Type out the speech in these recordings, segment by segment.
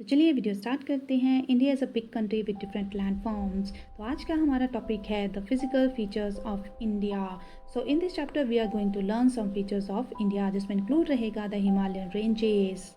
चलिए video start करते हैं। India is a big country with different land forms. तो आज का हमारा टॉपिक है the physical features of India. So in this chapter we are going to learn some features of India, जिसमें include रहेगा the Himalayan ranges,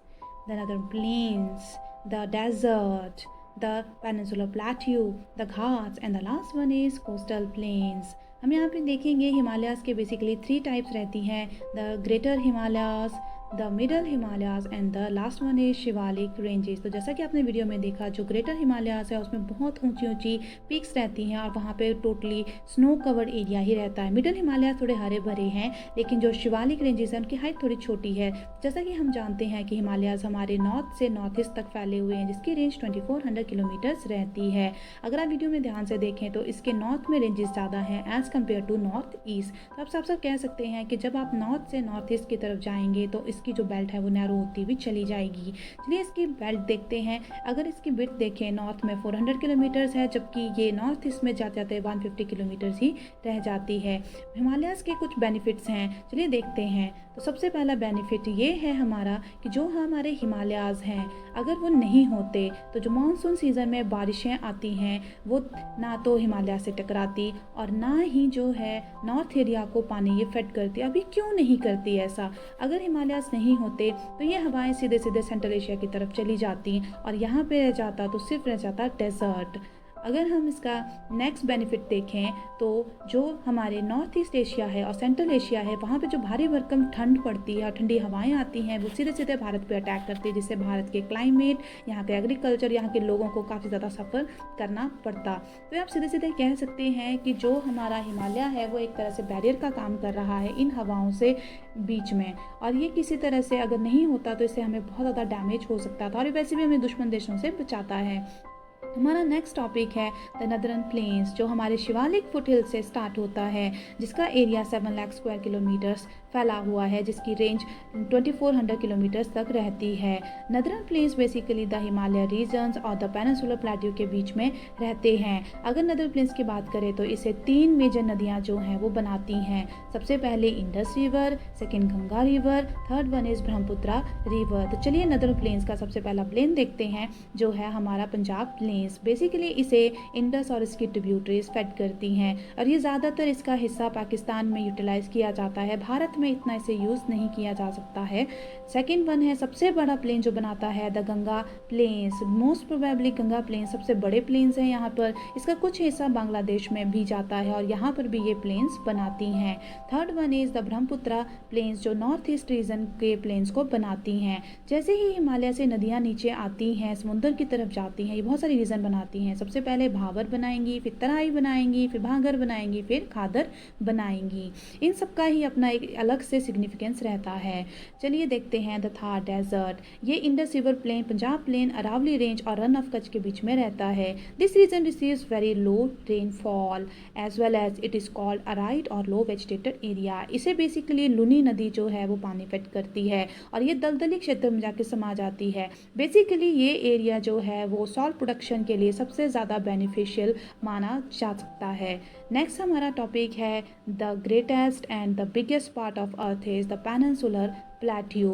the northern plains, the desert, the peninsular plateau, the Ghats and the last one is coastal plains. हम यहाँ पे देखेंगे Himalayas के basically 3 types रहती हैं, the greater Himalayas, the middle Himalayas and the last one is Shivalik ranges. तो जैसा कि आपने वीडियो में देखा, जो ग्रेटर हिमालयाज़ है उसमें बहुत ऊंची ऊंची पीक्स रहती हैं और वहाँ पे टोटली स्नो कवर्ड एरिया ही रहता है। मिडल हिमालयाज़ थोड़े हरे भरे हैं, लेकिन जो शिवालिक रेंजेस हैं उनकी हाइट थोड़ी छोटी है। जैसा कि हम जानते हैं कि हिमालयाज़ हमारे नॉर्थ से नॉर्थ ईस्ट तक फैले हुए हैं, जिसकी रेंज 2400 किलोमीटर्स रहती है। अगर आप वीडियो में ध्यान से देखें तो इसके नॉर्थ में रेंजेस ज़्यादा हैं as compared to north east. तो आप साफ साफ कह सकते हैं कि जब आप नॉर्थ से नॉर्थ ईस्ट की तरफ जाएंगे तो इसकी जो बेल्ट है वो नैरो होती हुई चली जाएगी। चलिए इसकी बेल्ट देखते हैं। अगर इसकी विड्थ देखें, नॉर्थ में 400 किलोमीटर्स है, जबकि ये नॉर्थ ईस्ट में जाते जाते 150 किलोमीटर्स ही रह जाती है। हिमालयाज़ के कुछ बेनिफिट्स हैं, चलिए देखते हैं। तो सबसे पहला बेनिफिट ये है हमारा कि जो हमारे हिमालयाज़ हैं, अगर वो नहीं होते तो जो मानसून सीज़न में बारिशें आती हैं वो ना तो हिमालय से टकराती और ना ही जो है नॉर्थ एरिया को पानी ये फेड करती। अभी क्यों नहीं करती ऐसा? अगर हिमालयाज़ नहीं होते तो ये हवाएं सीधे सीधे सेंट्रल एशिया की तरफ चली जाती और यहाँ पे रह जाता तो सिर्फ रह जाता डेजर्ट। अगर हम इसका नेक्स्ट बेनिफिट देखें तो जो हमारे नॉर्थ ईस्ट एशिया है और सेंट्रल एशिया है, वहाँ पे जो भारी भरकम ठंड पड़ती है और ठंडी हवाएं आती हैं, वो सीधे सीधे भारत पे अटैक करती है, जिससे भारत के क्लाइमेट, यहाँ के एग्रीकल्चर, यहाँ के लोगों को काफ़ी ज़्यादा सफ़र करना पड़ता। तो आप सीधे सीधे कह सकते हैं कि जो हमारा हिमालय है वो एक तरह से बैरियर का काम कर रहा है इन हवाओं से बीच में, और ये किसी तरह से अगर नहीं होता तो इससे हमें बहुत ज़्यादा डैमेज हो सकता था और वैसे भी हमें दुश्मन देशों से बचाता है। हमारा नेक्स्ट टॉपिक है द नदर्न प्लेन्स, जो हमारे शिवालिक फुटहिल से स्टार्ट होता है, जिसका एरिया 7 लाख स्क्वायर किलोमीटर्स फैला हुआ है, जिसकी रेंज 2400 किलोमीटर्स तक रहती है। Northern plains basically the Himalaya regions और द पेनिनसुलर प्लेट्यू के बीच में रहते हैं। अगर नदर्न प्लेन्स की बात करें तो इसे 3 मेजर नदियाँ जो हैं वो बनाती हैं। सबसे पहले Indus river, second Ganga river, third one is Brahmaputra river. तो चलिए नदर्न प्लेन्स का सबसे पहला प्लेन देखते हैं, जो है हमारा पंजाब प्लेन। बेसिकली इसे इंडस और इसकी ट्रिब्यूटरीज फेड करती हैं और ये ज़्यादातर इसका हिस्सा पाकिस्तान में यूटिलाइज किया जाता है, भारत में इतना इसे यूज़ नहीं किया जा सकता है। सेकेंड वन है सबसे बड़ा प्लेन जो बनाता है the Ganga plains. Most probably Ganga plain सबसे बड़े प्लेन्स हैं यहाँ पर। इसका कुछ हिस्सा बांग्लादेश में भी जाता है और यहाँ पर भी ये प्लेन्स बनाती हैं। Third one is the Brahmaputra plains, जो नॉर्थ ईस्ट रीजन के प्लेन्स को बनाती हैं। जैसे ही हिमालय से नदियाँ नीचे आती हैं, समुद्र की तरफ जाती हैं, ये बहुत सारी रीजन बनाती हैं। सबसे पहले भाबर बनाएंगी, फिर तराई बनाएंगी, फिर भांगर बनाएंगी, फिर खादर बनाएंगी। इन सब का ही अपना एक अलग से सिग्निफिकेंस रहता है। चलिए देखते हैं द थार डेजर्ट। ये Indus river plain, Punjab plain, Aravalli range और रन ऑफ कच्छ के बीच में रहता है। This region receives very low rainfall as well as it is called arid और लो वेजिटेटेड एरिया। इसे बेसिकली लुनी नदी जो है वो पानी फेड करती है और ये दलदली क्षेत्र में जाके समा जाती है। बेसिकली ये एरिया जो है वो सॉल्ट प्रोडक्शन के लिए सबसे ज़्यादा बेनिफिशियल माना जा सकता है। नेक्स्ट हमारा टॉपिक है the greatest and the biggest part of earth is the peninsular plateau.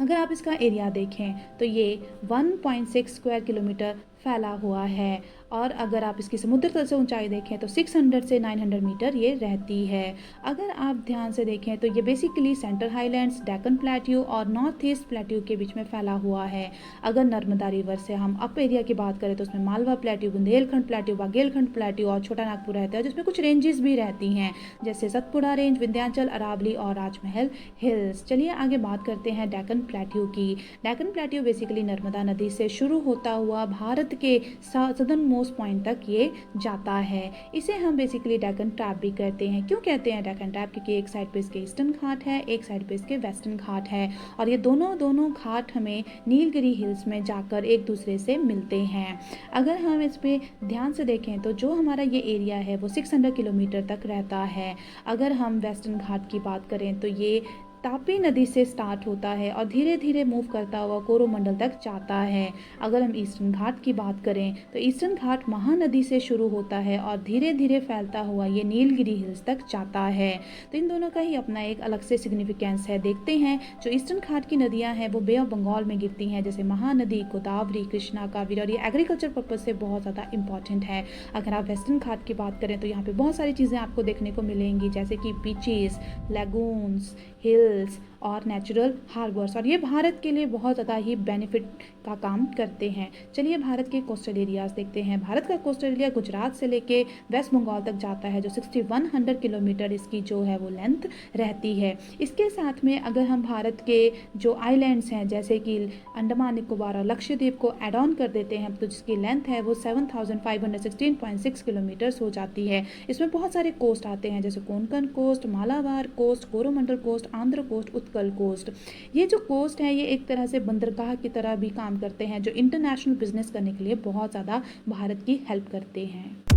अगर आप इसका एरिया देखें तो ये 1.6 स्क्वायर किलोमीटर फैला हुआ है और अगर आप इसकी समुद्र तल से ऊंचाई देखें तो 600 से 900 मीटर ये रहती है। अगर आप ध्यान से देखें तो ये basically central highlands, Deccan plateau और नॉर्थ ईस्ट प्लेट्यू के बीच में फैला हुआ है। अगर नर्मदा रिवर से हम अप एरिया की बात करें तो उसमें Malwa plateau, Bundelkhand plateau, Baghelkhand plateau और छोटा नागपुर रहता है, जिसमें कुछ रेंजेस भी रहती हैं, जैसे सतपुड़ा रेंज, विंध्याचल, अरावली और राजमहल हिल्स। चलिए आगे बात करते हैं डेक्कन प्लेट्यू की। डेक्कन प्लेट्यू बेसिकली नर्मदा नदी से शुरू होता हुआ भारत के सदर्न मोस्ट पॉइंट तक ये जाता है। इसे हम बेसिकली डेक्कन ट्रैप भी कहते हैं। क्यों कहते हैं डेक्कन ट्रैप? क्योंकि एक साइड पे इसके ईस्टर्न घाट है, एक साइड पे इसके वेस्टर्न घाट है और ये दोनों घाट हमें नीलगिरी हिल्स में जाकर एक दूसरे से मिलते हैं। अगर हम इस पे ध्यान से देखें तो जो हमारा ये एरिया है वो 600 किलोमीटर तक रहता है। अगर हम वेस्टर्न घाट की बात करें तो ये तापी नदी से स्टार्ट होता है और धीरे धीरे मूव करता हुआ कोरोमंडल तक जाता है। अगर हम ईस्टर्न घाट की बात करें तो ईस्टर्न घाट महानदी से शुरू होता है और धीरे धीरे फैलता हुआ ये नीलगिरी हिल्स तक जाता है। तो इन दोनों का ही अपना एक अलग से सिग्निफिकेंस है। देखते हैं जो ईस्टर्न घाट की नदियाँ हैं वो बे ऑफ बंगाल में गिरती हैं, जैसे महानदी, गोदावरी, कृष्णा, कावेरी, और ये एग्रीकल्चर पर्पज से बहुत ज़्यादा इंपॉर्टेंट है। अगर आप वेस्टर्न घाट की बात करें तो यहाँ पे बहुत सारी चीज़ें आपको देखने को मिलेंगी, जैसे कि बीचेस, लैगून्स, हिल्स और नेचुरल हार्बर्स, और ये भारत के लिए बहुत ज़्यादा ही बेनिफिट का काम करते हैं। चलिए भारत के कोस्टल एरियाज़ देखते हैं। भारत का कोस्टल एरिया गुजरात से लेके वेस्ट बंगाल तक जाता है, जो 6100 किलोमीटर इसकी जो है वो लेंथ रहती है। इसके साथ में अगर हम भारत के जो आइलैंड्स हैं जैसे कि अंडमान निकोबार और लक्षद्वीप को एड ऑन कर देते हैं तो जिसकी लेंथ है वो 7516.6 किलोमीटर्स हो जाती है। इसमें बहुत सारे कोस्ट आते हैं, जैसे Konkan coast, Malabar coast, Coromandel coast, Andhra coast, Utkal coast. ये जो कोस्ट है ये एक तरह से बंदरगाह की तरह भी काम करते हैं, जो इंटरनेशनल बिजनेस करने के लिए बहुत ज़्यादा भारत की हेल्प करते हैं।